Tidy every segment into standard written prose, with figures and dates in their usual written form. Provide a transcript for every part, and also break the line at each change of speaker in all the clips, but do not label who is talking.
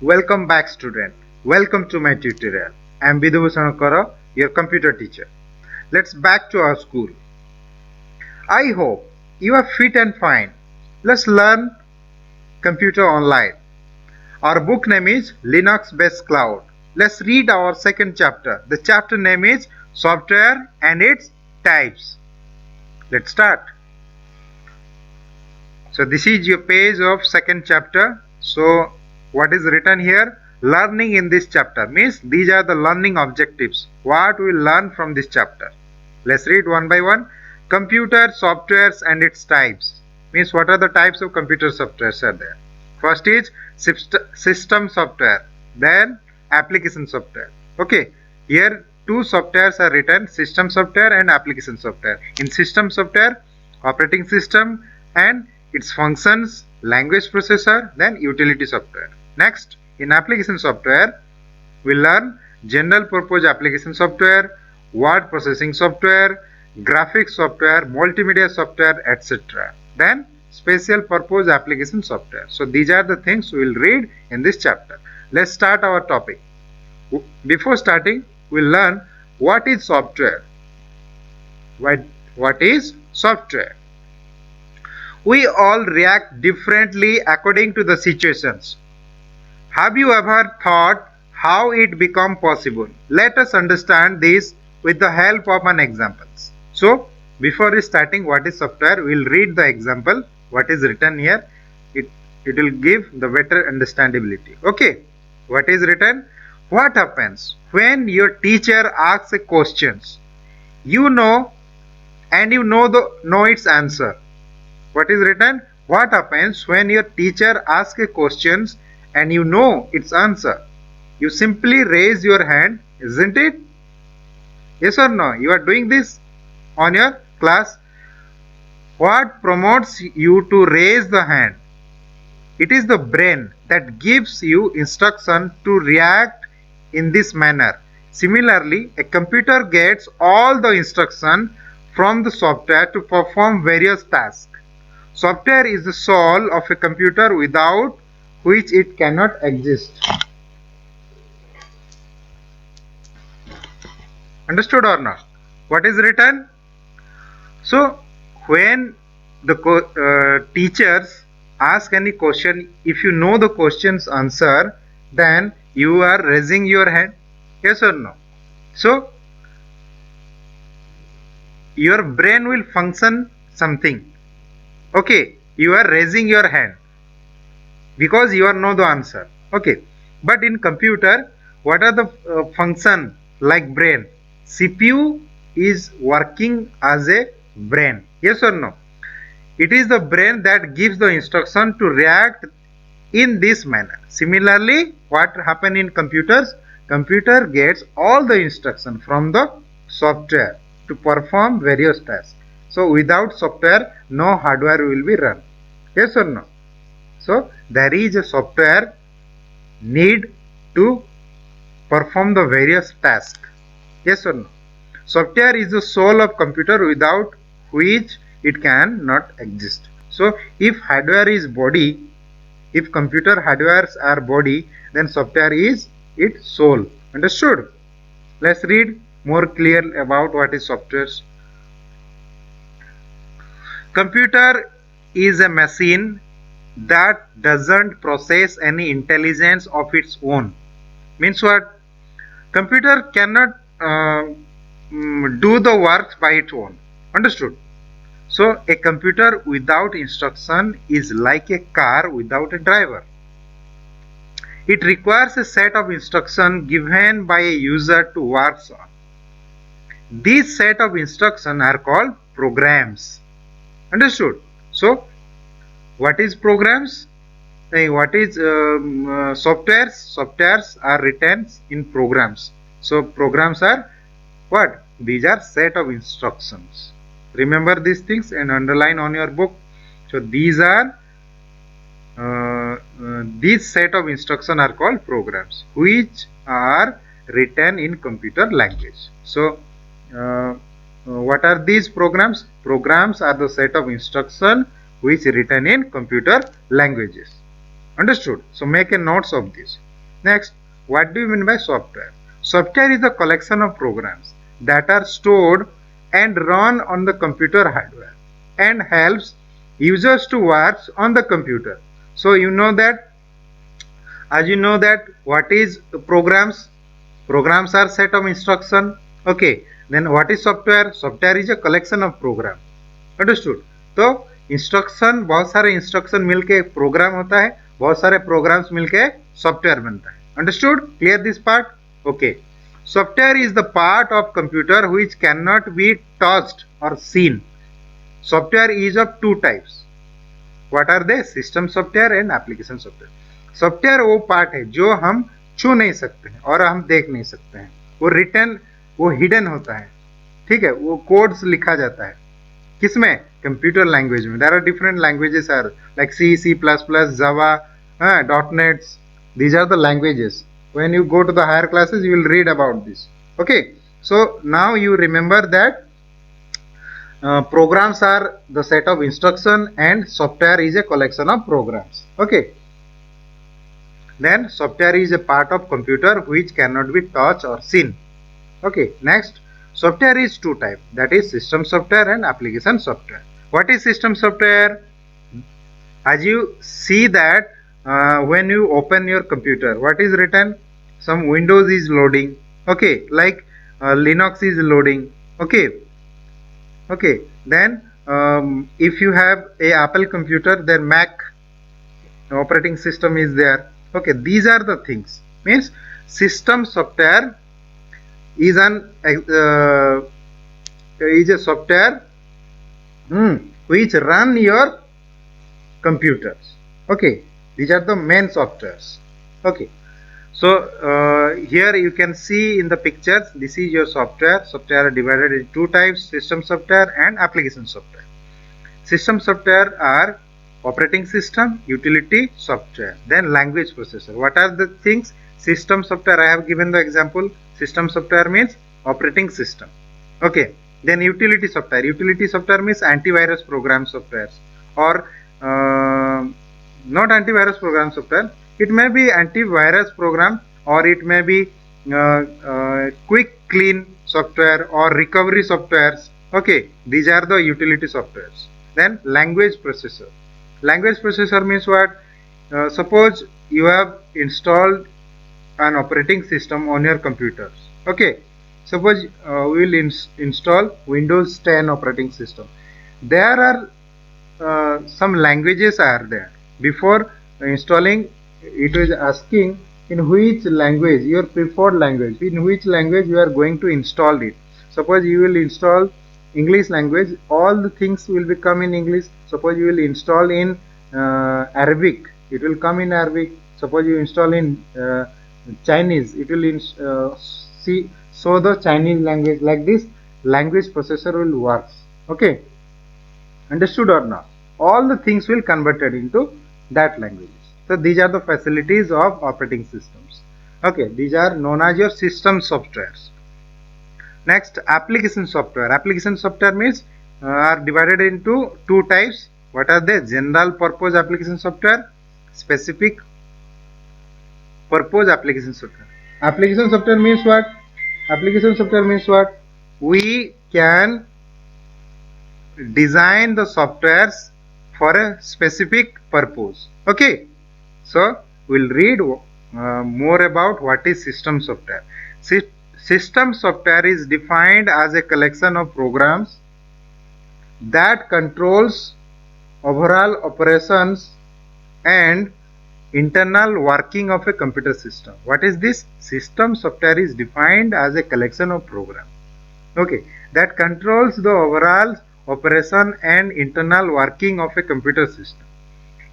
Welcome back, student. Welcome to my tutorial. I am Bidubhushan Kara, your computer teacher. Let's back to our school. I hope you are fit and fine. Let's learn computer online. Our book name is Linux Based Cloud. Let's read our second chapter. The chapter name is Software and its Types. Let's start. So this is your page of second chapter. So what is written here? Learning in this chapter means these are the learning objectives. What we learn from this chapter. Let's read one by one. Computer softwares and its types. Means what are the types of computer softwares are there? First is system software. Then application software. Okay. Here two softwares are written, system software and application software. In system software, operating system and its functions, language processor, then utility software. Next, in application software, we learn general purpose application software, word processing software, graphics software, multimedia software, etc. Then special purpose application software. So these are the things we will read in this chapter. Let's start our topic. Before starting, we'll learn what is software. What is software? We all react differently according to the situations. Have you ever thought how it become possible? Let us understand this with the help of an examples. So, before starting what is software, we will read the example, what is written here. It will give the better understandability. Okay, what is written? What happens when your teacher asks a questions? You know and you know its answer. What is written? What happens when your teacher asks a question and you know its answer? You simply raise your hand, isn't it? Yes or no? You are doing this on your class. What promotes you to raise the hand? It is the brain that gives you instruction to react in this manner. Similarly, a computer gets all the instruction from the software to perform various tasks. Software is the soul of a computer without which it cannot exist. Understood or not? What is written? So, when the teachers ask any question, if you know the question's answer, then you are raising your hand. Yes or no? So, your brain will function something. Okay, you are raising your hand because you know the answer. Okay, but in computer, what are the function like brain? CPU is working as a brain. Yes or no? It is the brain that gives the instruction to react in this manner. Similarly, what happen in computers? Computer gets all the instruction from the software to perform various tasks. So without software, no hardware will be run. Yes or no? So there is a software need to perform the various tasks. Yes or no? Software is the soul of computer without which it cannot exist. So if hardware is body, if computer hardwares are body, then software is its soul. Understood? Let's read more clear about what is software. Computer is a machine that doesn't process any intelligence of its own. Means what? Computer cannot do the work by its own. Understood? So a computer without instruction is like a car without a driver. It requires a set of instructions given by a user to work on. These set of instructions are called programs. Understood? So what is programs? What is softwares? Softwares are written in programs. So programs are what? These are set of instructions. Remember these things and underline on your book. So these are these set of instructions are called programs, which are written in computer language. So what are these programs? Programs are the set of instructions which written in computer languages. Understood? So make a notes of this. Next, what do you mean by software? Software is a collection of programs that are stored and run on the computer hardware and helps users to work on the computer. So you know that, as you know that what is programs? Programs are set of instruction. Okay, then what is software? Software is a collection of program. Understood. तो instruction, बहुत सारे instruction मिलके एक programme होता है, बहुत सारे programmes मिलके सॉफ्टवेयर बनता है. Understood? Clear this part? Okay. Software is the part of computer which can not be touched और seen. Software is of two types. What are they? System software and application software. Software वो part है जो हम छू नहीं सकते हैं और हम देख नहीं सकते हैं. वो रिटर्न, वो हिडन होता है. ठीक है, वो कोड्स लिखा जाता है. किसमें? कंप्यूटर लैंग्वेज में. There are different languages are like C, C plus plus, Java, .NET. These are the languages. When you go to the higher classes, you will read about this. Okay. So now you remember that programs are the set of instruction and software is a collection of programs. Okay. Then software is a part of computer which cannot be touched or seen. Okay. Next, software is two types, that is system software and application software. What is system software? As you see that when you open your computer, what is written? Some Windows is loading. Okay, like Linux is loading. Okay. Okay. Then if you have a Apple computer, then Mac operating system is there. Okay, these are the things. Means system software is a software which run your computers. Okay, these are the main softwares. Okay, so here you can see in the pictures, this is your software. Software are divided into two types: system software and application software. System software are operating system, utility software, then language processor. What are the things? System software, I have given the example. System software means operating system. Okay. Then utility software. Utility software means antivirus program softwares, or not antivirus program software. It may be antivirus program, or it may be quick clean software or recovery softwares. Okay. These are the utility softwares. Then language processor. Language processor means what? Suppose you have installed an operating system on your computers. Okay, suppose we will install Windows 10 operating system. There are some languages are there. Before installing, it is asking in which language, your preferred language, in which language you are going to install it. Suppose you will install English language, all the things will become in English. Suppose you will install in Arabic, it will come in Arabic. Suppose you install in Chinese, it will show the Chinese language. Like this, language processor will work. Okay, understood or not? All the things will converted into that language. So these are the facilities of operating systems. Okay, these are known as your system softwares. Next, application software. Application software means are divided into two types. What are they? General purpose application software, specific purpose application software. Application software means what? Application software means what? We can design the softwares for a specific purpose. Okay, so we'll read more about what is system software. System software is defined as a collection of programs that controls overall operations and internal working of a computer system. What is this? System software is defined as a collection of programs, okay, that controls the overall operation and internal working of a computer system.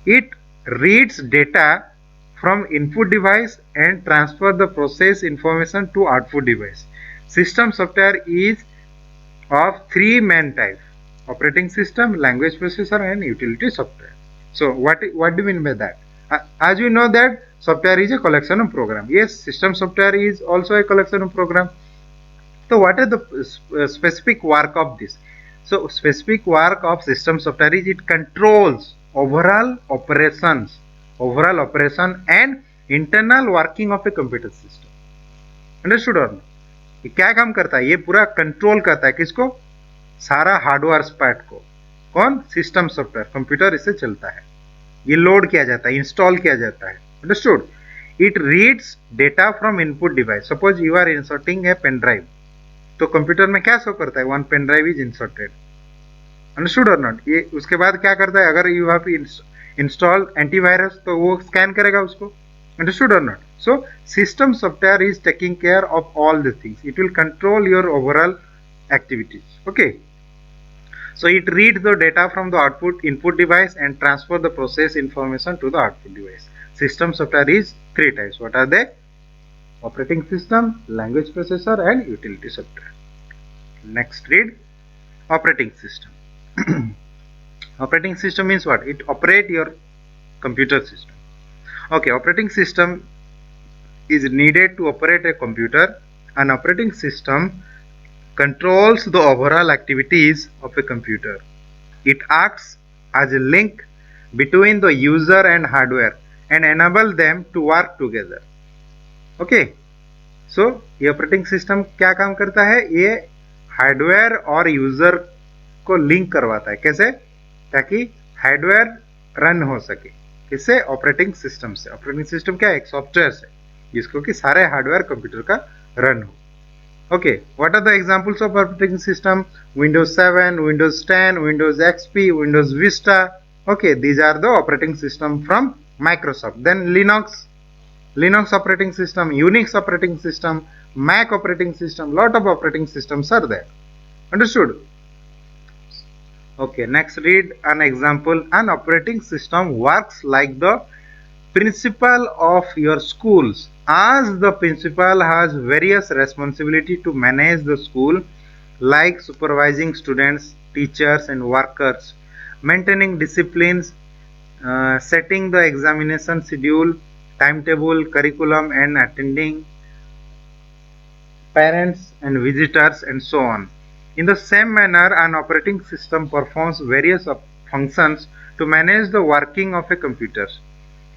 It reads data from input device and transfer the process information to output device. System software is of three main types: operating system, language processor, and utility software. So what do you mean by that? As you know that software is a collection of program. Yes, system software is also a collection of program. So what is the specific work of this? So specific work of system software is it controls overall operation and internal working of a computer system, understood और ये क्या काम करता है, ये पूरा control करता है किसको, सारा हार्डवेयर पार्ट को, कौन, सिस्टम सॉफ्टवेयर, कंप्यूटर इससे चलता है, ये लोड किया जाता है, इंस्टॉल किया जाता है, understood. It reads data from input device, suppose you are inserting a pen drive, तो कंप्यूटर में क्या शो करता है, one pen drive is inserted, understood और नॉट। ये उसके बाद क्या करता है, अगर यू हैव इंस्टॉल एंटीवायरस तो वो स्कैन करेगा उसको, understood or not. So system software is taking care of all the things, it will control your overall activities, okay. So it reads the data from the output input device and transfer the process information to the output device. System software is three types. What are they? Operating system, language processor and utility software. Next, read operating system. Operating system means what, it operate your computer system. Okay, operating system is needed to operate a computer. An operating system controls the overall activities of a computer. It acts as a link between the user and hardware and enable them to work together. Okay, so ये operating system क्या काम करता है, ये hardware और user को link करवाता है, कैसे, ताकि हार्डवेयर रन हो सके, किससे, ऑपरेटिंग सिस्टम से। ऑपरेटिंग सिस्टम क्या है, एक सॉफ्टवेयर से जिसको कि सारे हार्डवेयर कंप्यूटर का रन हो। Okay, what are the examples of operating system, Windows 7, Windows 10, Windows XP, Windows Vista, okay, these are the operating system from Microsoft. Then Linux operating system, Unix operating system, Mac operating system, lot of operating systems are there, understood. Okay, next read an example. An operating system works like the principal of your schools, as the principal has various responsibility to manage the school, like supervising students, teachers and workers, maintaining disciplines, setting the examination schedule, timetable, curriculum and attending parents and visitors and so on. In the same manner, an operating system performs various functions to manage the working of a computer.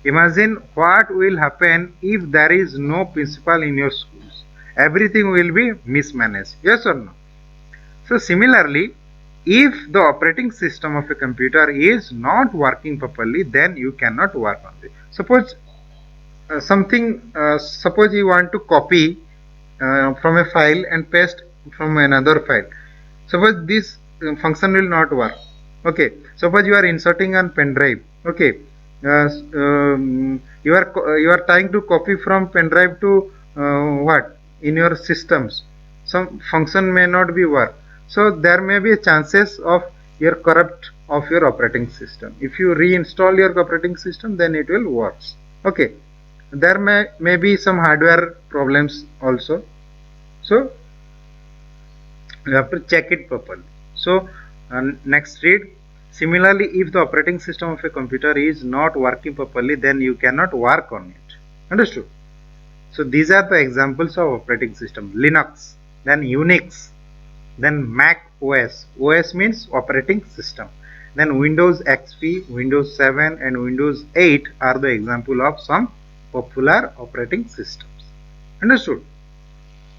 Imagine what will happen if there is no principal in your schools. Everything will be mismanaged. Yes or no? So similarly, if the operating system of a computer is not working properly, then you cannot work on it. Suppose suppose you want to copy from a file and paste from another file. Suppose this function will not work. Okay, suppose you are inserting on pen drive. Okay, you are trying to copy from pen drive to what, in your systems, some function may not be work, so there may be chances of your corrupt of your operating system. If you reinstall your operating system, then it will work. Okay, there may be some hardware problems also, so you have to check it properly. So next, read. Similarly, if the operating system of a computer is not working properly, then you cannot work on it, understood. So these are the examples of operating system: Linux, then Unix, then Mac OS. OS means operating system. Then Windows XP, Windows 7 and Windows 8 are the example of some popular operating systems, understood.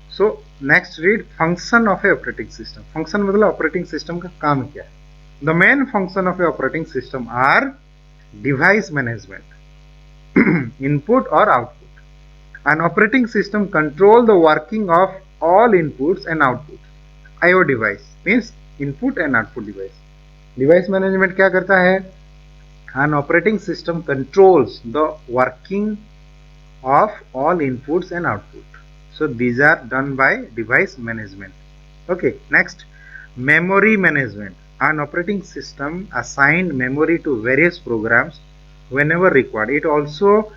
So next, read function of a operating system. Function मतलब operating system का काम क्या है? The main function of a operating system are device management, input or output. An operating system control the working of all inputs and outputs. I/O device means input and output device. Device management क्या करता है? An operating system controls the working of all inputs and outputs. So these are done by device management. Okay, next, memory management. An operating system assign memory to various programs whenever required. It also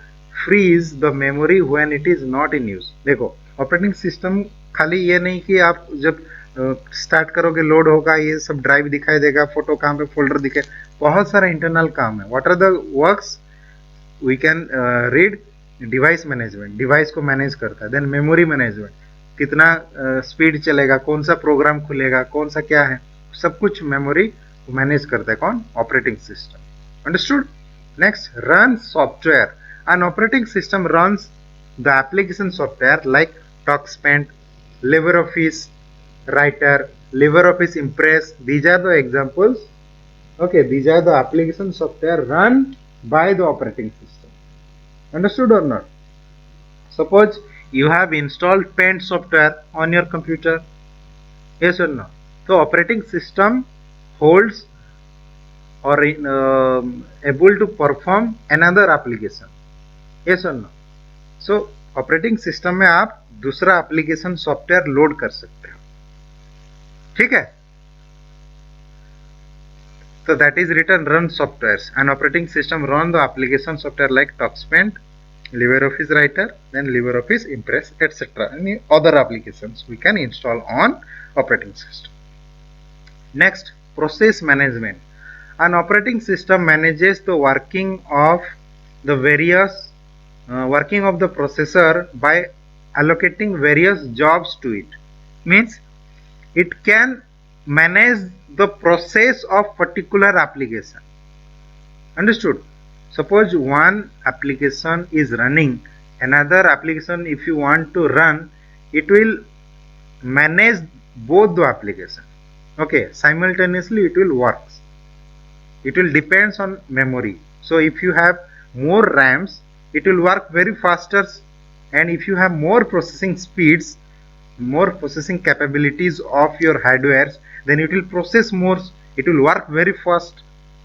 frees the memory when it is not in use. देखो, operating system खाली ये नहीं कि आप जब start करोगे load होगा, ये सब ड्राइव दिखाई देगा, फोटो कहाँ पे, फोल्डर दिखे, बहुत सारा इंटरनल काम है. What are the works we can read? Device management, device को मैनेज करता है. देन मेमोरी मैनेजमेंट, कितना स्पीड चलेगा, कौन सा प्रोग्राम खुलेगा, कौन सा क्या है, सब कुछ मेमोरी मैनेज करता है कौन? Operating system, understood. Next, run software. An operating system runs the application software like TalkSpend, LibreOffice Writer, LibreOffice Impress. These are the examples. Okay, these are the application software run by the operating system. Understood or not? Suppose you have installed Paint software on your computer. Yes or no? So operating system holds or able to perform another application. Yes or no? So operating system में आप दूसरा application software load कर सकते हो. ठीक है. So that is written run softwares. An operating system run the application software like TalkSpend, LibreOffice Writer, then LibreOffice Impress, etc. Any other applications we can install on operating system. Next, process management. An operating system manages the working of the various working of the processor by allocating various jobs to it. Means it can manage the process of particular application. Understood? Suppose one application is running, another application if you want to run, it will manage both the application. Okay, simultaneously it will work. It will depends on memory. So if you have more RAMs, it will work very faster, and if you have more processing speeds, more processing capabilities of your hardwares, then it will process more, it will work very fast.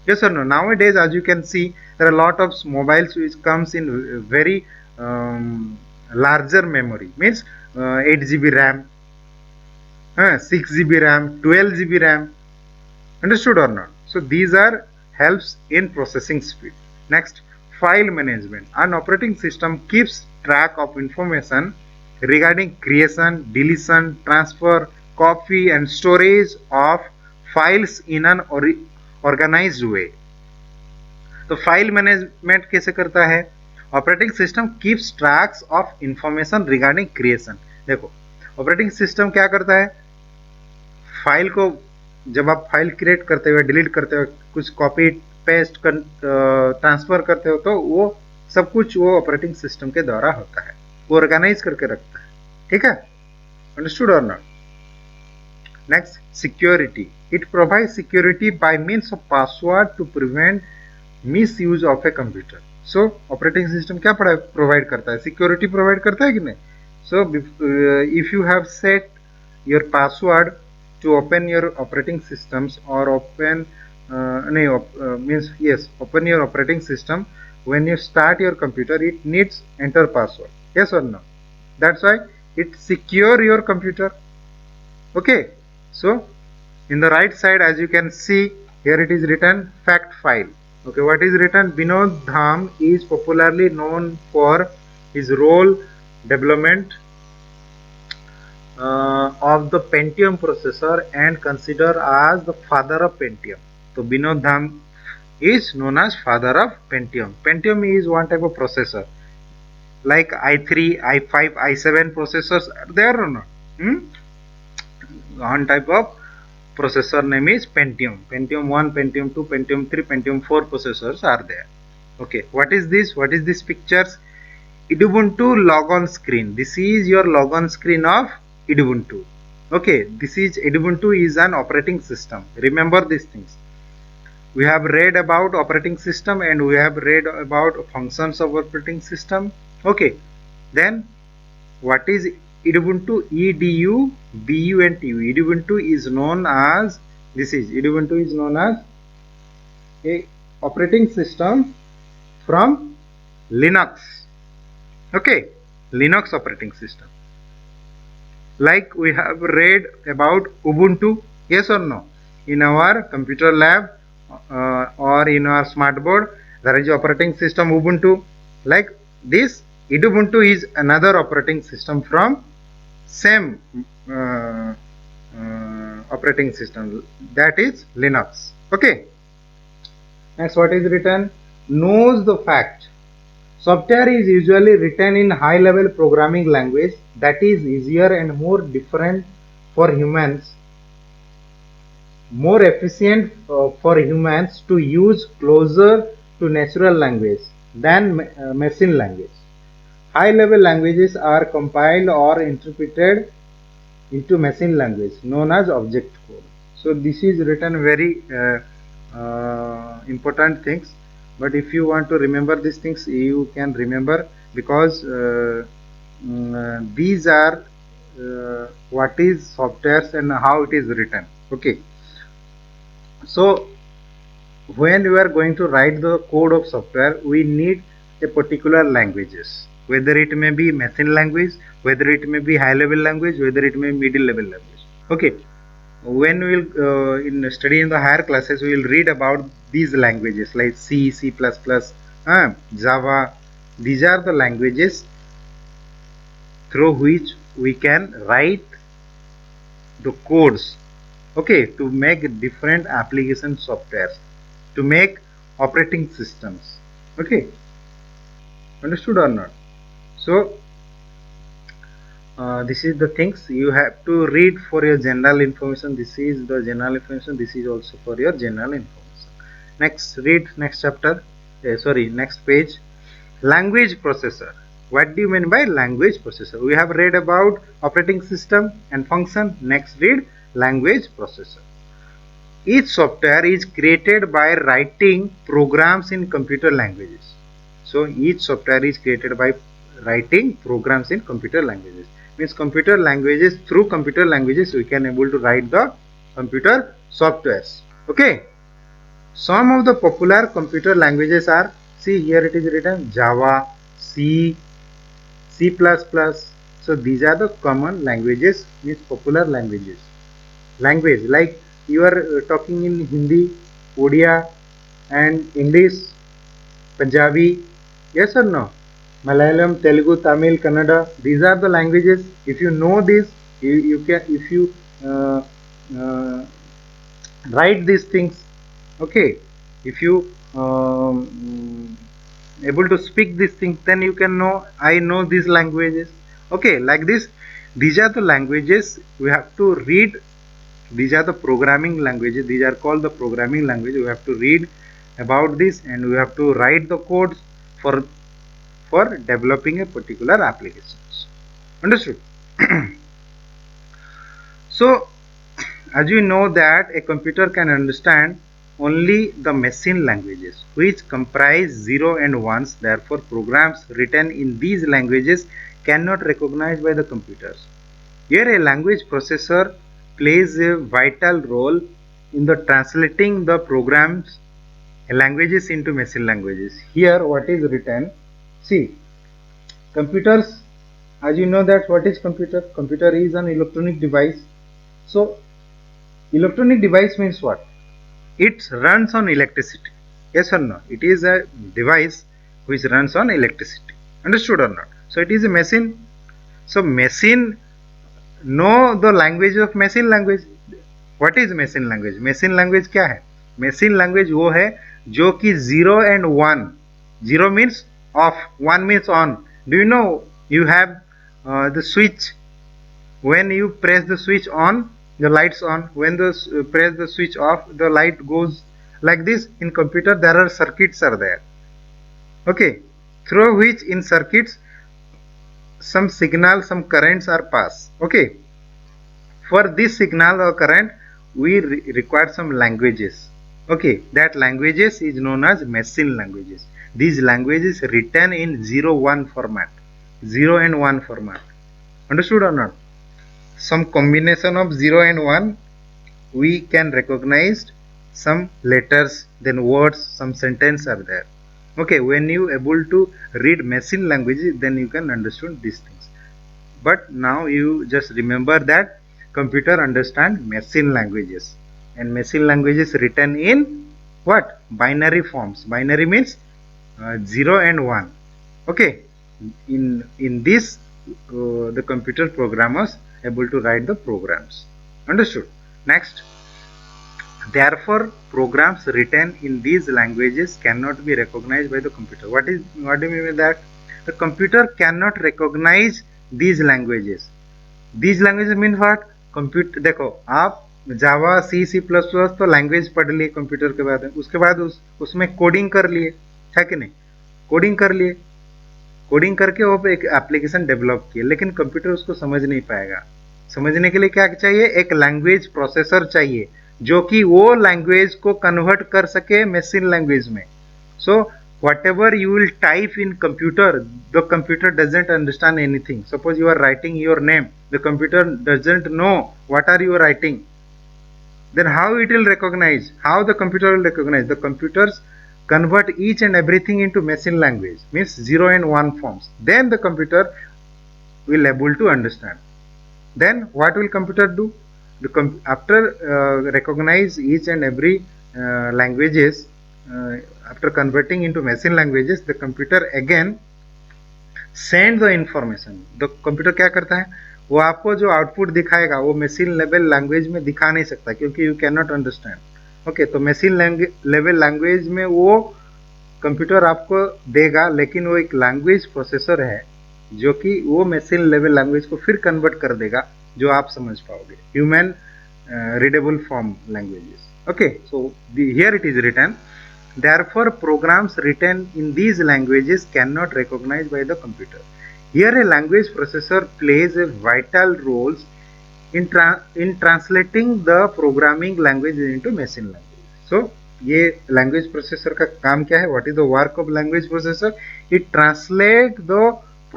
Yes or no? Nowadays, as you can see, there are a lot of mobiles which comes in very larger memory, means 8 GB RAM, 6 GB RAM, 12 GB RAM. Understood or not? So these are helps in processing speed. Next, file management. An operating system keeps track of information regarding creation, deletion, transfer, copy and storage of files in an organized way. तो file management कैसे करता है? Operating system keeps tracks of information regarding creation. देखो, operating system क्या करता है? File को जब आप फाइल क्रिएट करते हो, डिलीट करते हो, कुछ कॉपी पेस्ट ट्रांसफर करते हो, तो वो सब कुछ वो ऑपरेटिंग सिस्टम के द्वारा होता है. वो ऑर्गेनाइज करके रखता है. ठीक है? अंडरस्टूड और not? Next, security. It provide security by means of password to prevent misuse of a computer. So operating system क्या प्रोवाइड करता है? सिक्योरिटी प्रोवाइड करता है कि नहीं? So if you have set your password to open your operating systems or open open your operating system, when you start your computer it needs enter password. Yes or no? That's why it secure your computer. Okay, so in the right side, as you can see here, it is written fact file. Okay, what is written? Vinod Dham is popularly known for his role development of the Pentium processor and considered as the father of Pentium. So Vinod Dham is known as father of Pentium. Pentium is one type of processor, like i3, i5, i7 processors are there or not? One type of processor name is Pentium. Pentium 1, Pentium 2, Pentium 3, Pentium 4 processors are there. Okay, what is this? What is this pictures? Ubuntu logon screen. This is your logon screen of Ubuntu. Okay, this is Ubuntu is an operating system. Remember these things. We have read about operating system and we have read about functions of operating system. Okay, then what is Ubuntu? EDU, BU and TU. Ubuntu is known as, this is Ubuntu is known as a operating system from Linux. Okay, Linux operating system. Like we have read about Ubuntu, yes or no? In our computer lab or in our smart board, there is operating system Ubuntu. Like this, Ubuntu is another operating system from same operating system, that is Linux. Okay. Next, what is written? Knows the fact. Software is usually written in high-level programming language that is easier and more different for humans, more efficient for humans to use, closer to natural language. than machine language. High level languages are compiled or interpreted into machine language known as object code. So this is written very important things, but if you want to remember these things, you can remember, because these are what is softwares and how it is written. Okay, so when we are going to write the code of software, we need a particular languages, whether it may be machine language, whether it may be high level language, whether it may be middle level language. Okay, when we will in study in the higher classes, we will read about these languages like C, C++, Java. These are the languages through which we can write the codes, okay, to make different application softwares, to make operating systems. Okay, understood or not? So this is the things you have to read for your general information. This is the general information, this is also for your general information. Next, read next chapter, next page. Language processor. What do you mean by language processor? We have read about operating system and function. Next, read language processor. Each software is created by writing programs in computer languages. So each software is created by writing programs in computer languages. Means computer languages, through computer languages we can able to write the computer softwares. Okay. Some of the popular computer languages are, see here it is written Java, C, C++. So these are the common languages, means popular languages. Language like you are talking in Hindi, Odia and English, Punjabi, yes or no? Malayalam, Telugu, Tamil, Kannada, these are the languages. If you know this, you can, if you uh, uh, write these things, okay, if you able to speak these things, then you can know, I know these languages. Okay, like this, these are the languages we have to read. These are the programming languages, these are called the programming language. We have to read about this and we have to write the codes for developing a particular applications. Understood? So as you know that a computer can understand only the machine languages which comprise 0 and 1s. Therefore programs written in these languages cannot recognized by the computers. Here a language processor plays a vital role in the translating the programs languages into machine languages. Here what is written, see, computers, as you know that what is computer? Computer is an electronic device. So electronic device means what? It runs on electricity. Yes or no? It is a device which runs on electricity. Understood or not? So it is a machine. So machine know the language of machine language. What is machine language? Machine language क्या है? Machine language वो है जो कि 0 and 1. 0 means off, 1 means on. Do you know you have the switch? When you press the switch on, the lights on. When the press the switch off, the light goes like this. In computer there are circuits are there, okay, through which in circuits some signal, some currents are passed. Okay, for this signal or current we require some languages. Okay, that languages is known as machine languages. These languages written in 0 1 format, 0 and 1 format. Understood or not? Some combination of 0 and 1 we can recognize some letters, then words, some sentence are there. Okay, when you able to read machine languages, then you can understand these things. But now you just remember that computer understand machine languages, and machine languages written in what? Binary forms. Binary means 0 and 1. Okay, in this the computer programmers able to write the programs. Understood? Next, therefore programs written in these languages cannot be recognized by the computer. What do you mean by that? The computer cannot recognize these languages. These languages means what? Computer देखो आप जावा सी C plus plus तो language पढ़ लिए computer के बाद, उसके बाद उसमें कोडिंग कर लिए, है कि नहीं? कोडिंग कर लिए, कोडिंग करके वो एक एप्लीकेशन डेवलप किए, लेकिन कंप्यूटर उसको समझ नहीं पाएगा। समझने के लिए क्या चाहिए? एक लैंग्वेज प्रोसेसर चाहिए जो कि वो लैंग्वेज को कन्वर्ट कर सके मशीन लैंग्वेज में। सो whatever you will type in computer, the computer doesn't understand anything. Suppose you are writing your name, the computer doesn't know what are you writing. Then how it will recognize? How the computer will recognize? The computers convert each and everything into machine language, means 0 and 1 forms. Then the computer will able to understand. Then what will computer do? After recognize each and every languages, after converting into machine languages, the computer again send the information. The computer क्या करता है? वो आपको जो output दिखाएगा वो machine level language में दिखा नहीं सकता, क्योंकि you can not understand. Okay, तो मशीन लेवल लैंग्वेज में वो कंप्यूटर आपको देगा, लेकिन वो एक लैंग्वेज प्रोसेसर है जो कि वो मशीन लेवल लैंग्वेज को फिर कन्वर्ट कर देगा जो आप समझ पाओगे, human readable form languages. Okay, so here it is written, therefore programs written in these languages cannot recognized by the computer. Here a language processor plays a vital role in translating the programming language into machine language. So ये language processor का काम क्या है? What is the work of language processor? It translate the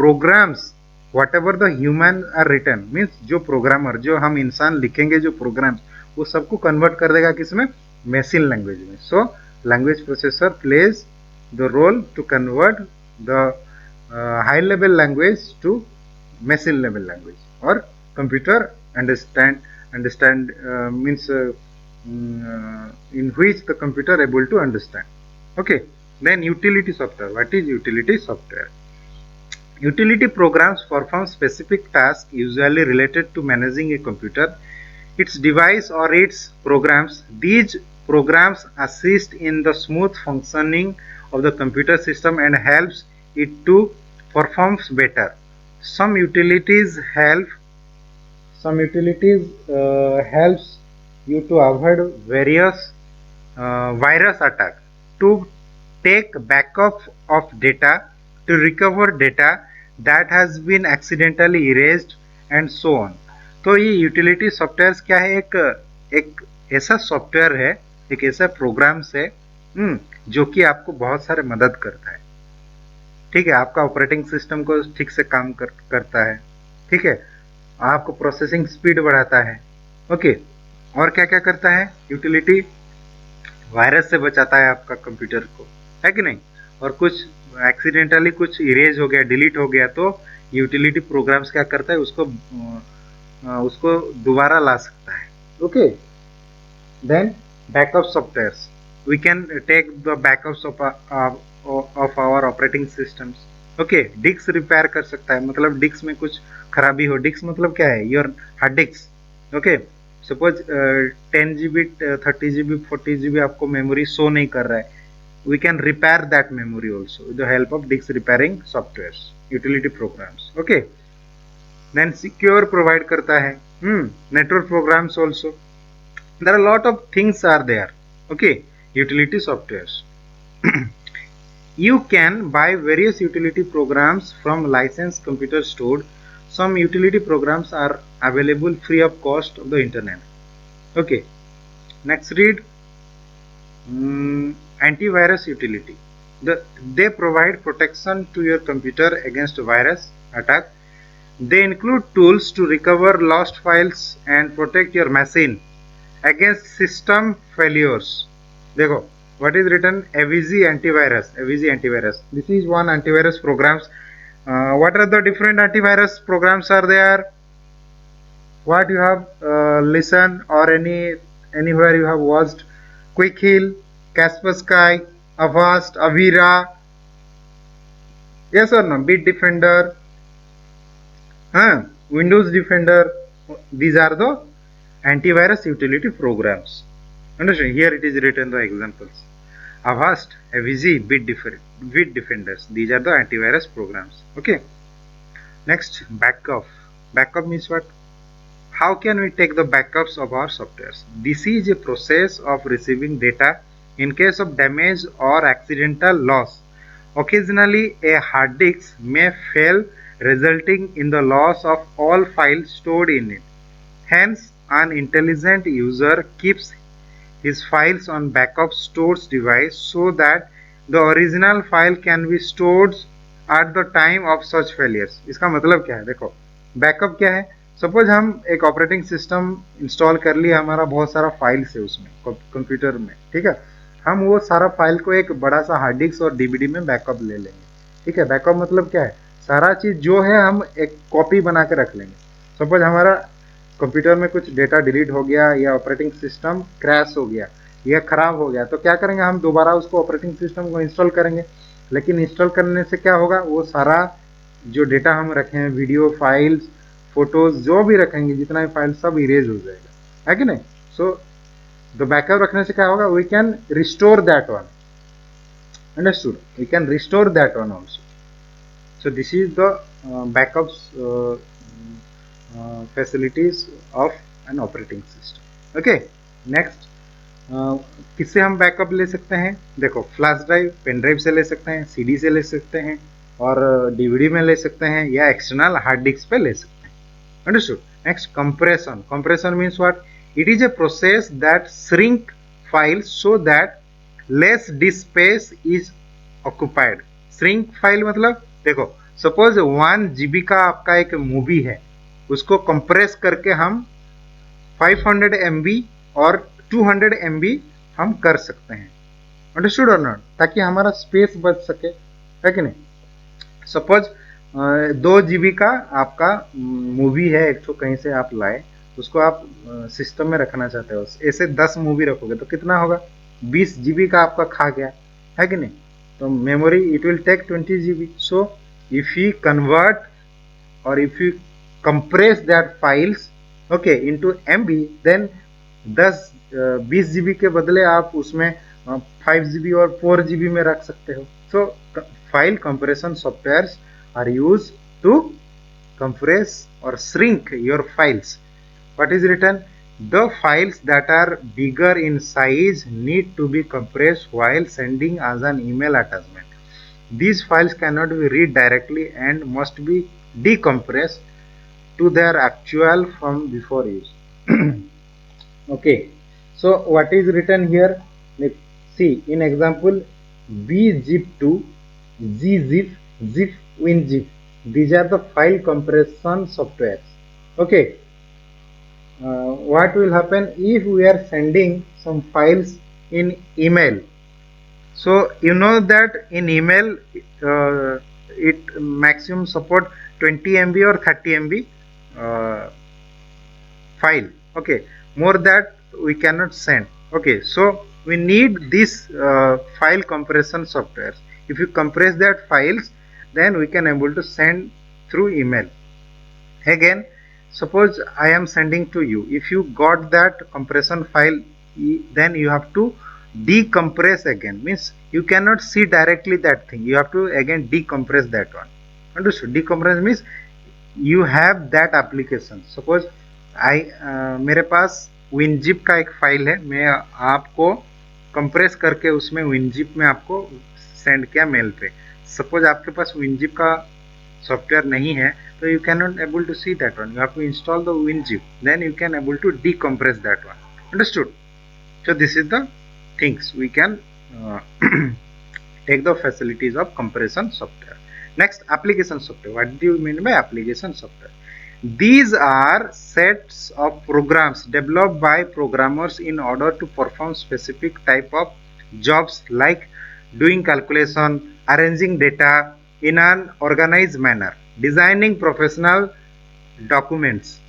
programs whatever the human are written, means जो programmer, जो हम इंसान लिखेंगे जो programs, वो सबको convert कर देगा किसमें? machine language में. So language processor plays the role to convert the high level language to machine level language, or computer understand means in which the computer able to understand. Okay, then utility software. What is utility software? Utility programs perform specific tasks usually related to managing a computer, its device or its programs. These programs assist in the smooth functioning of the computer system and helps it to perform better. Some utilities helps you to avoid various virus attack, to take backup of data, to recover data that has been accidentally erased and so on. तो ये utility software क्या है? एक ऐसा software है, एक ऐसा programmes है जो कि आपको बहुत सारे मदद करता है। ठीक है, आपका ऑपरेटिंग सिस्टम को ठीक से काम करता है। ठीक है, आपको प्रोसेसिंग स्पीड बढ़ाता है। ओके, और क्या क्या करता है? यूटिलिटी वायरस से बचाता है आपका कंप्यूटर को, है कि नहीं? और कुछ एक्सीडेंटली कुछ इरेज हो गया, डिलीट हो गया, तो यूटिलिटी प्रोग्राम्स क्या करता है? उसको दोबारा ला सकता है। Okay, then backup softwares, we can take the backups of our operating systems. Okay, disk repair कर सकता है, मतलब डिस्क में कुछ खराबी हो। डिस्क मतलब क्या है? Your hard disk. Okay, suppose 10 GB 30 GB 40 GB आपको मेमोरी शो नहीं कर रहा है, we can repair that memory also with the help of disk repairing softwares, utility programs. Okay, then secure provide करता है network programs also. There are a lot of things are there. Okay, utility softwares. You can buy various utility programs from licensed computer store. Some utility programs are available free of cost of the internet. Okay, next read. Antivirus utility. They provide protection to your computer against virus attack. They include tools to recover lost files and protect your machine against system failures. देखो, what is written? AVG antivirus. AVG antivirus. This is one antivirus programs. What are the different antivirus programs are there? What you have listened or anywhere you have watched? Quick Heal, Kaspersky, Avast, Avira. Yes or no? Bitdefender, Windows Defender. These are the antivirus utility programs. Understand? Here it is written the examples. Avast, AVG, Bitdefenders. These are the antivirus programs. Okay. Next, backup. Backup means what? How can we take the backups of our softwares? This is a process of receiving data in case of damage or accidental loss Occasionally, a hard disk may fail, resulting in the loss of all files stored in it. Hence, an intelligent user keeps his files on backup storage device so that the original file can be stored at the time of such failures. इसका मतलब क्या है? देखो, backup क्या है? Suppose हम एक operating system install कर लिया, हमारा बहुत सारा फाइल्स है उसमें कंप्यूटर में, ठीक है। हम वो सारा फाइल को एक बड़ा सा हार्ड डिस्क और डीवीडी में बैकअप ले लेंगे, ठीक है। बैकअप मतलब क्या है? सारा चीज जो है हम एक कॉपी बना के रख लेंगे। सपोज हमारा कंप्यूटर में कुछ डेटा डिलीट हो गया या ऑपरेटिंग सिस्टम क्रैश हो गया या खराब हो गया, तो क्या करेंगे? हम दोबारा उसको ऑपरेटिंग सिस्टम को इंस्टॉल करेंगे। लेकिन इंस्टॉल करने से क्या होगा? वो सारा जो डेटा हम रखे हैं, वीडियो फाइल्स, फोटोज जो भी रखेंगे, जितना भी फाइल, सब इरेज हो जाएगा, है कि नहीं? सो द बैकअप रखने से क्या होगा? We can restore that one, understood? We can restore that one also. So this is the backups facilities of an operating system. Okay, next किससे हम बैकअप ले सकते हैं? देखो, फ्लैश ड्राइव, पेन ड्राइव से ले सकते हैं, सीडी से ले सकते हैं, और डीवीडी में ले सकते हैं, या एक्सटर्नल हार्ड डिस्क पे ले सकते हैं, understood? Next, compression. Compression means what? It is a process that shrink files so that less disc space is occupied. Shrink file मतलब, देखो, सपोज 1 GB का आपका एक मूवी है, उसको कंप्रेस करके हम 500 MB और 200 MB हम कर सकते हैं, अंडरस्टूड और नॉट? ताकि हमारा स्पेस बच सके, है कि नहीं? सपोज 2 GB का आपका मूवी है, एक तो कहीं से आप लाए, उसको आप सिस्टम में रखना चाहते हो, ऐसे 10 मूवी रखोगे तो कितना होगा? 20 GB का आपका खा गया, है कि नहीं? तो memory it will take 20 GB. So if you convert or if you compress that files okay into MB, then 20 GB के बदले आप उसमें 5 GB और 4 GB में रख सकते हो. So file compression softwares are used to compress or shrink your files. What is written? The files that are bigger in size need to be compressed while sending as an email attachment. These files cannot be read directly and must be decompressed to their actual form before use. Okay, so what is written here? Let's see in example: bzip2, gzip, zip, winzip. These are the file compression softwares. Okay, what will happen if we are sending some files in email? So you know that in email it maximum support 20 MB or 30 MB file. Okay, more that we cannot send. Okay, so we need this file compression software. If you compress that files, then we can able to send through email. Again, suppose I am sending to you. If you got that compression file, then you have to decompress again. Means you cannot see directly that thing, you have to again decompress that one, understood? Decompress means you have that application. Suppose मेरे पास WinZip का एक file है, मैं आपको compress करके उसमें WinZip में आपको सेंड किया मेल पे. सपोज आपके पास WinZip का सॉफ्टवेयर नहीं है, तो you cannot able to see that one. You have to install the WinZip, then you can able to decompress that one, understood? So this is the things we can take the facilities of compression software. Next, application software. What do you mean by application software? These are sets of programs developed by programmers in order to perform specific type of jobs like doing calculation, arranging data in an organized manner, designing professional documents,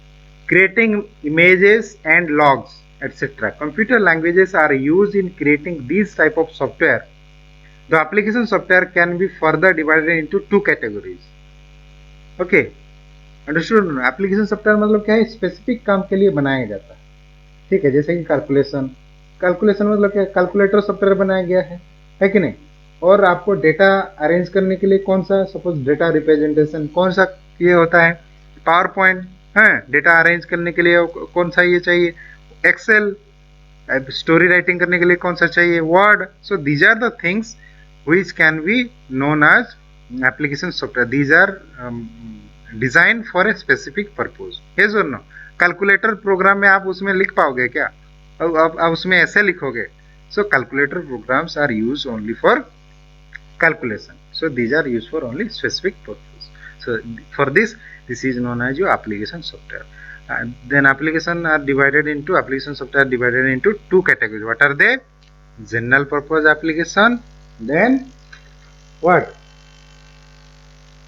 creating images and logs, etc. Computer languages are used in creating these type of software. The application software can be further divided into two categories. Okay, understood? Application software मतलब क्या है? Specific काम के लिए बनाया जाता है, ठीक है? जैसे कि कैलकुलेशन. कैलकुलेशन मतलब क्या? कैलकुलेटर सॉफ्टवेयर बनाया गया है कि नहीं? और आपको डेटा अरेंज करने के लिए कौन सा? सपोज डेटा रिप्रेजेंटेशन कौन सा ये होता है? पावर पॉइंट है. डेटा अरेंज करने के लिए कौन सा ये चाहिए? एक्सेल. स्टोरी राइटिंग करने के लिए कौन सा चाहिए? Word. So these are the things which can be known as application software. These are designed for a specific purpose. Yes or no? Calculator program में आप उसमें लिख पाओगे क्या? अब उसमें ऐसे लिखोगे. So calculator programs are used only for calculation. So these are used for only specific purpose. So for this is known as your application software. And then application software are divided into two categories. What are they? General purpose application. Then what?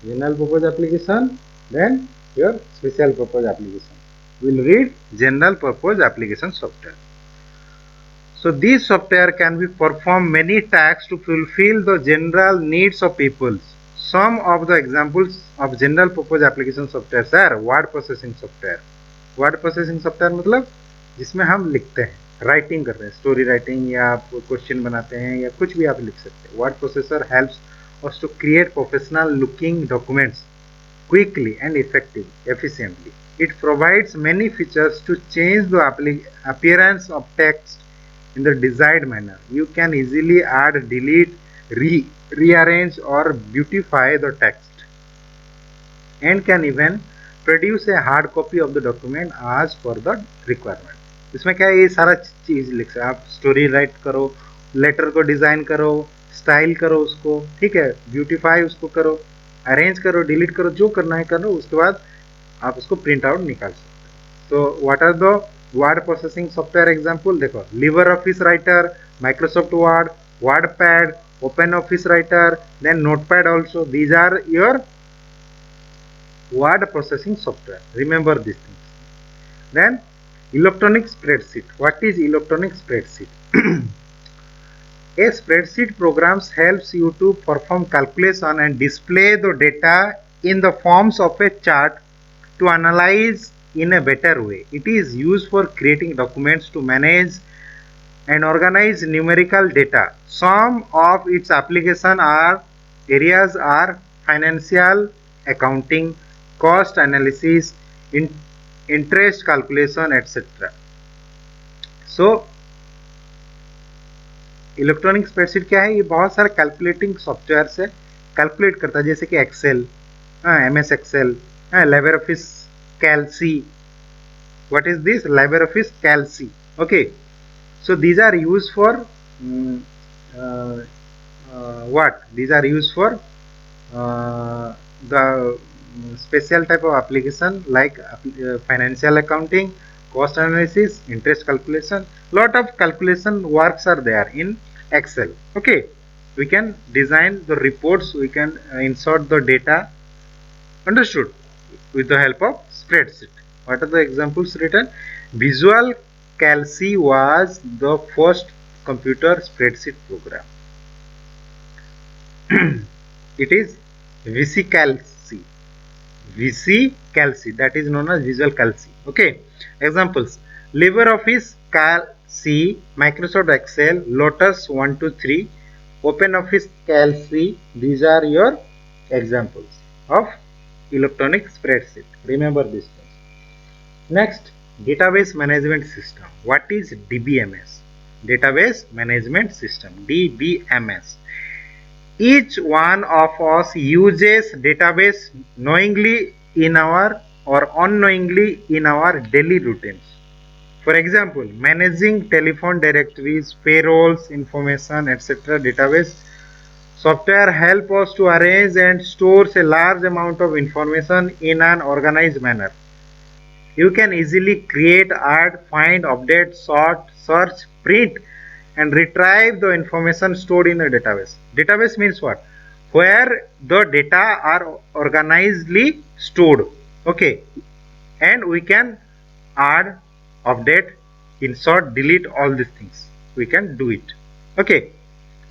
General purpose application. Then your special purpose application. We'll read general purpose application software. So these software can be perform many tasks to fulfill the general needs of people. Some of the examples of general purpose application software are word processing software. Word processing software मतलब जिसमें हम लिखते हैं, writing कर रहे हैं, story writing या आप क्वेश्चन बनाते हैं या कुछ भी आप लिख सकते हैं. Word processor helps us to create professional looking documents quickly and efficiently. It provides many features to change the appearance of text in the desired manner. You can easily add, delete, rearrange or beautify the text, and can even produce a hard copy of the document as per the requirement. इसमें क्या है, ये सारा चीज लिख सकते. आप story right करो, लेटर को डिजाइन करो, स्टाइल करो उसको, ठीक है, ब्यूटीफाई उसको करो, अरेंज करो, डिलीट करो, जो करना है करो, उसके बाद आप उसको प्रिंट आउट निकाल सकते हो. तो what are the word processing software example? देखो, लिवर Office Writer, Microsoft Word, WordPad, Open Office Writer, then Notepad also. These are your word processing software. Remember these things. Then electronic spreadsheet. What is electronic spreadsheet? A spreadsheet program helps you to perform calculation and display the data in the forms of a chart to analyze in a better way. It is used for creating documents to manage and organize numerical data. Some of its application areas are financial accounting, cost analysis, interest calculation, etc. So electronic spreadsheet क्या है? ये बहुत सारे calculating software से calculate करता है, जैसे कि Excel, MS Excel, library office Calc. What is this? Library office Calc. Okay, so these are used for what? These are used for the special type of application like financial accounting, cost analysis, interest calculation. Lot of calculation works are there in Excel. Okay, we can design the reports, we can insert the data, understood, with the help of spreadsheet. What are the examples written? Visual Calc was the first computer spreadsheet program. It is VC Calc. VC Calc, that is known as Visual Calc. Okay, examples: LibreOffice Calc, Microsoft Excel, Lotus 123, OpenOffice Calc. These are your examples of electronic spreadsheet. Remember this thing. Next, database management system. What is DBMS? Database management system, DBMS. Each one of us uses database knowingly in our or unknowingly in our daily routines. For example, managing telephone directories, payrolls, information, etc. Database software help us to arrange and store a large amount of information in an organized manner. You can easily create, add, find, update, sort, search, print, and retrieve the information stored in a database. Database means what? Where the data are organizedly stored. Okay, and we can add, update, insert, delete, all these things. We can do it. Okay,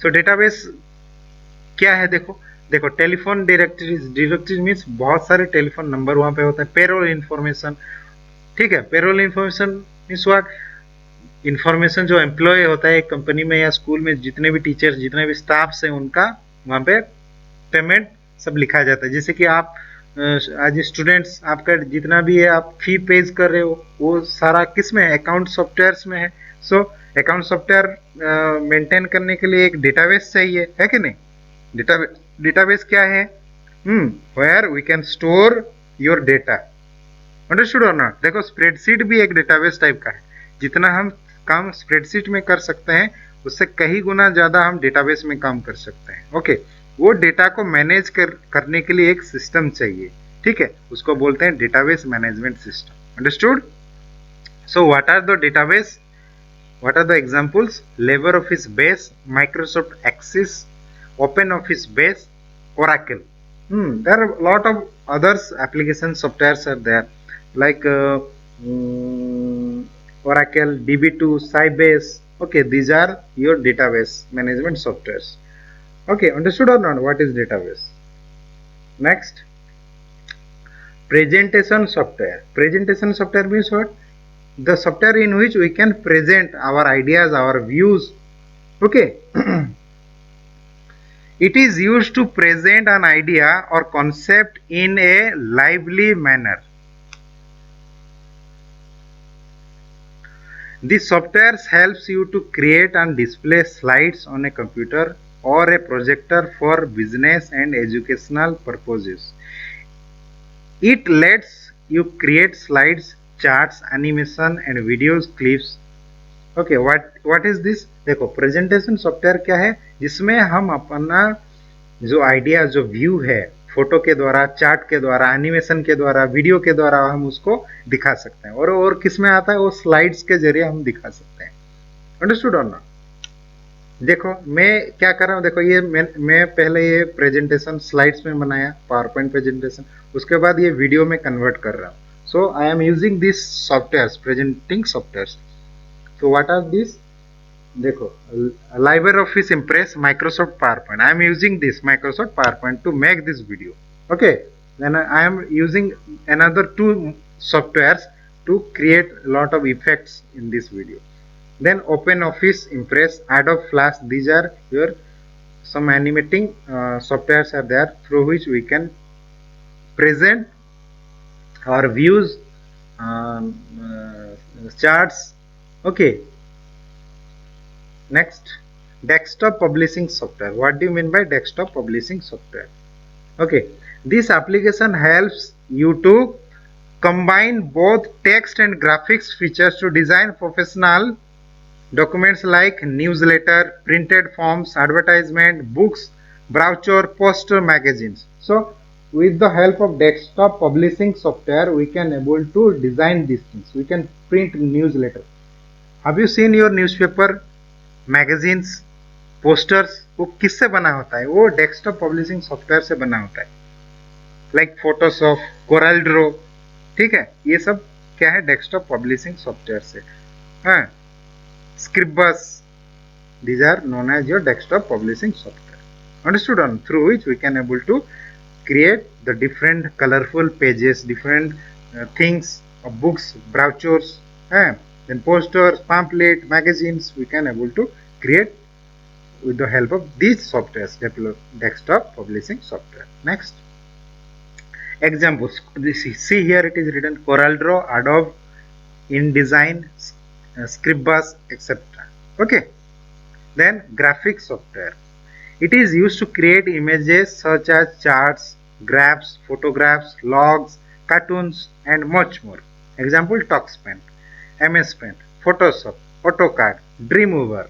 so database क्या है? देखो telephone directories means बहुत सारे telephone number वहां पे होता है. Payroll information, ठीक है, payroll information means what? Information जो एम्प्लॉय होता है एक कंपनी में या स्कूल में, जितने भी टीचर्स, जितने भी स्टाफ्स हैं, उनका वहां पे पेमेंट सब लिखा जाता है. जैसे कि आप आज स्टूडेंट्स, आपका जितना भी है आप फी पेज कर रहे हो, वो सारा किस में है? अकाउंट सॉफ्टवेयर में है. सो अकाउंट सॉफ्टवेयर मेंटेन करने के लिए एक डेटाबेस चाहिए, है कि नहीं? डेटाबेस क्या है? Where we can store your data. Understood और नॉट? देखो स्प्रेडशीट भी एक डेटाबेस टाइप का है। जितना हम काम स्प्रेडशीट में कर सकते हैं उससे कई गुना ज्यादा हम डेटाबेस में काम कर सकते हैं। ओके, वो डेटा को मैनेज करने के लिए एक सिस्टम चाहिए, ठीक है, उसको बोलते हैं database management system. Understood? So what are the database? What are the examples? LibreOffice Base, Microsoft Access, OpenOffice Base, Oracle. There are a lot of others application softwares are there, like Oracle, DB2, Sybase. Okay, these are your database management softwares. Okay, understood or not? What is database? Next, presentation software. Presentation software means what? The software in which we can present our ideas, our views. Okay. It is used to present an idea or concept in a lively manner. This software helps you to create and display slides on a computer or a projector for business and educational purposes. It lets you create slides, charts, animation and videos clips. Okay, what is this? देखो presentation software क्या है? जिसमें हम अपना जो idea, जो view है, photo के द्वारा, चार्ट के द्वारा, एनिमेशन के द्वारा, वीडियो के द्वारा हम उसको दिखा सकते हैं। और किस में आता है? वो स्लाइड्स के जरिए हम दिखा सकते हैं। अंडरस्टूड और नॉट? देखो मैं क्या कर रहा हूँ, देखो ये मैं पहले ये प्रेजेंटेशन स्लाइड्स में बनाया, पावर पॉइंट प्रेजेंटेशन, उसके बाद ये वीडियो में कन्वर्ट कर रहा हूँ। So I am using this software, presenting software. So what are these? देखो, LibreOffice Impress, Microsoft PowerPoint. I am using this Microsoft PowerPoint to make this video. Okay, then I am using another two softwares to create a lot of effects in this video. Then OpenOffice Impress, Adobe Flash. These are your some animating softwares are there through which we can present our views, charts. Okay. Next, desktop publishing software. What do you mean by desktop publishing software? Okay, this application helps you to combine both text and graphics features to design professional documents like newsletter, printed forms, advertisement, books, brochure, poster, magazines. So with the help of desktop publishing software we can able to design these things. We can print newsletter. Have you seen your newspaper, magazines, posters? वो किससे बना होता है? वो desktop publishing software से बना होता है, लाइक फोटोशॉप, कोरल ड्रो, ठीक है, ये सब क्या है? डेस्कटॉप पब्लिशिंग सॉफ्टवेयर से। हाँ, स्क्रिबस, these are known as your desktop publishing software. Understood? On through which we can able to create the different colorful pages, different things of books, brochures, then posters, pamphlet, magazines. We can able to create with the help of these softwares, desktop publishing software. Next, examples. See here it is written CorelDRAW, Adobe InDesign, Scribus, etc. Okay. Then graphic software. It is used to create images such as charts, graphs, photographs, logs, cartoons and much more. Example, TuxPaint, MS Paint, Photoshop, AutoCAD, Dreamweaver.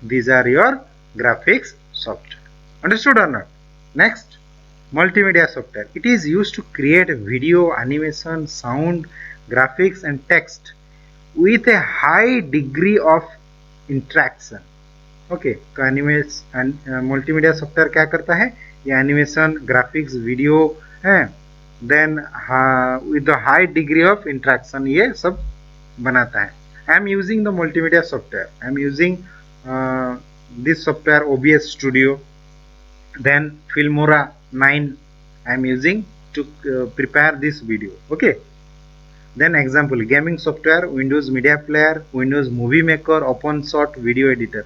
These are your graphics software. Understood or not? Next, multimedia software. It is used to create video, animation, sound, graphics and text with a high degree of interaction. Okay, तो multimedia software क्या करता है? ये animation, graphics, video है, then with the high degree of interaction ये सब बनाता है। I am using the multimedia software, I am using this software OBS studio, then Filmora 9 I am using to prepare this video. Okay, then example, gaming software, Windows Media Player, Windows Movie Maker, OpenShot Video Editor.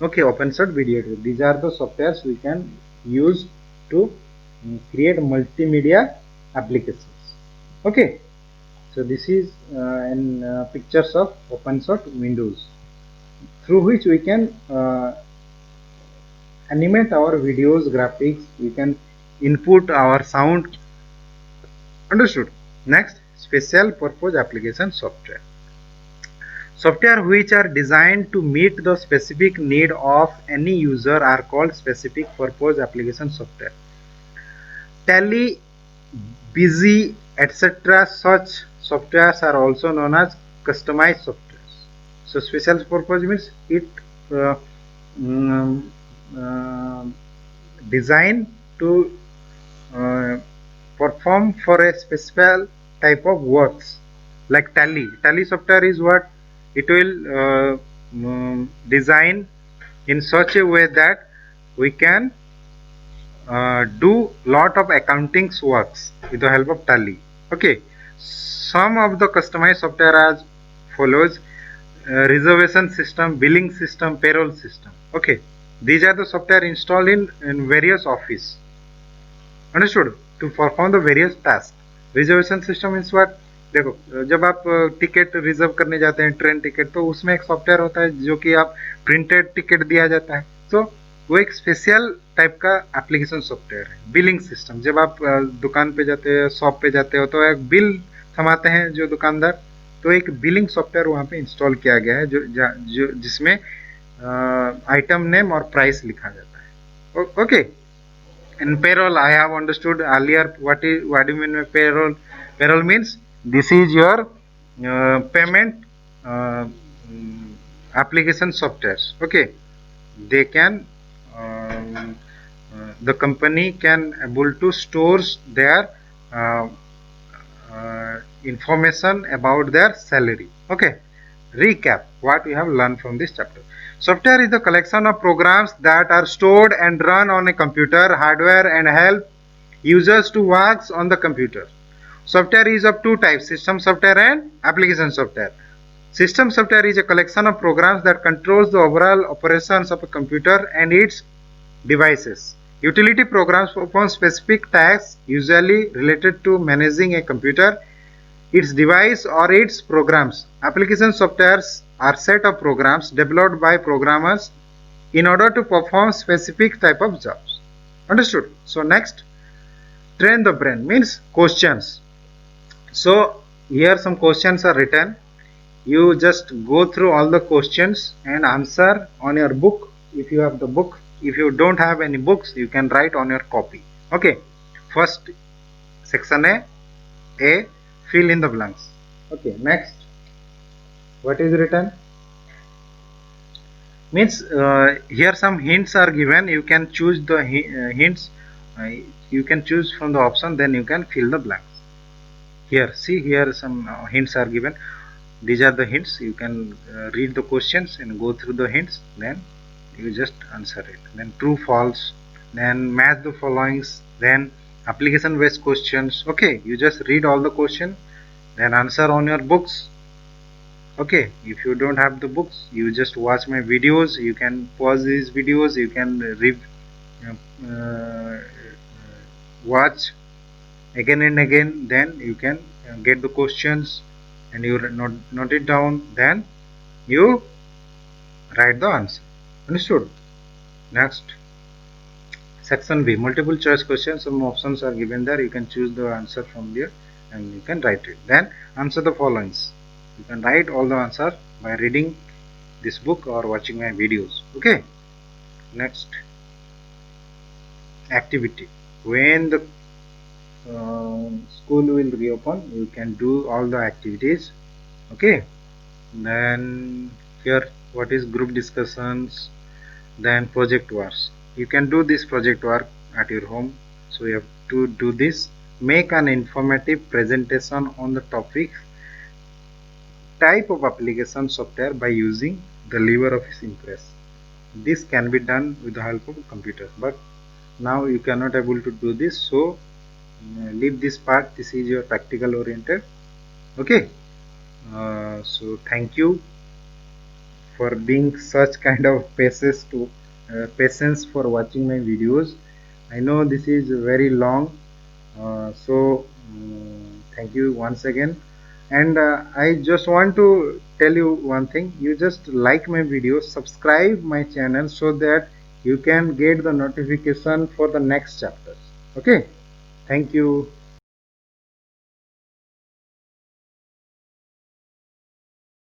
Okay, OpenShot Video Editor. These are the softwares we can use to create multimedia applications. Okay, so this is pictures of OpenShot Windows through which we can animate our videos, graphics, you can input our sound. Understood? Next, special purpose application software. Software which are designed to meet the specific need of any user are called specific purpose application software. Tally, Busy, etc. Such softwares are also known as customized softwares. So special purpose means it uh, mm, uh, designed to uh, perform for a special type of works, like tally software is what it will design in such a way that we can do lot of accounting works with the help of tally. Okay, some of the customized software as follows: reservation system, billing system, payroll system. Okay, these are the software installed in various office. Understood? To perform the various tasks. Reservation system is what, देखो जब आप ticket reserve करने जाते हैं train ticket, तो उसमें एक software होता है जो कि आप प्रिंटेड टिकट दिया जाता है, तो वो एक स्पेशल टाइप का एप्लीकेशन सॉफ्टवेयर है. बिलिंग सिस्टम, जब आप दुकान पे जाते हैं, शॉप पे जाते हो, तो एक बिल थमाते हैं जो दुकानदार, तो एक बिलिंग सॉफ्टवेयर वहाँ पे इंस्टॉल किया गया है जो जिसमें आइटम नेम और प्राइस लिखा जाता है. Okay. In payroll, I have understood earlier what do you mean by payroll. Payroll means this is your payment application softwares. Okay, they can the company can able to stores their uh, information about their salary. Okay, recap what we have learned from this chapter. Software is the collection of programs that are stored and run on a computer hardware and help users to work on the computer. Software is of two types: system software and application software. System software is a collection of programs that controls the overall operations of a computer and its devices. Utility programs perform specific tasks usually related to managing a computer, its device or its programs. Application softwares are set of programs developed by programmers in order to perform specific type of jobs. Understood? So next, train the brain means questions. So here some questions are written. You just go through all the questions and answer on your book if you have the book. If you don't have any books, you can write on your copy. Okay. First section A, fill in the blanks. Okay. Next, what is written? Means here some hints are given. You can choose the hints. You can choose from the option. Then you can fill the blanks. Here, see here some hints are given. These are the hints. You can read the questions and go through the hints. Then you just answer it. Then true, false. Then match the followings. Then application based questions. Okay, you just read all the question. Then answer on your books. Okay, if you don't have the books, you just watch my videos. You can pause these videos. You can watch again and again. Then you can get the questions and you note it down. Then you write the answer. Understood? Next, section B, multiple choice questions. Some options are given there. You can choose the answer from there and you can write it. Then answer the followings. You can write all the answer by reading this book or watching my videos. Okay. Next, activity. When the school will reopen, you can do all the activities. Okay. Then here, what is group discussions? Then project works. You can do this project work at your home. So you have to do this. Make an informative presentation on the topic type of application software by using the LibreOffice Impress. This can be done with the help of a computer, but now you cannot able to do this, so leave this part. This is your practical oriented. Okay, so thank you for being such kind of patience for watching my videos. I know this is very long, so thank you once again. And I just want to tell you one thing: you just like my videos, subscribe my channel so that you can get the notification for the next chapters. Okay, thank you.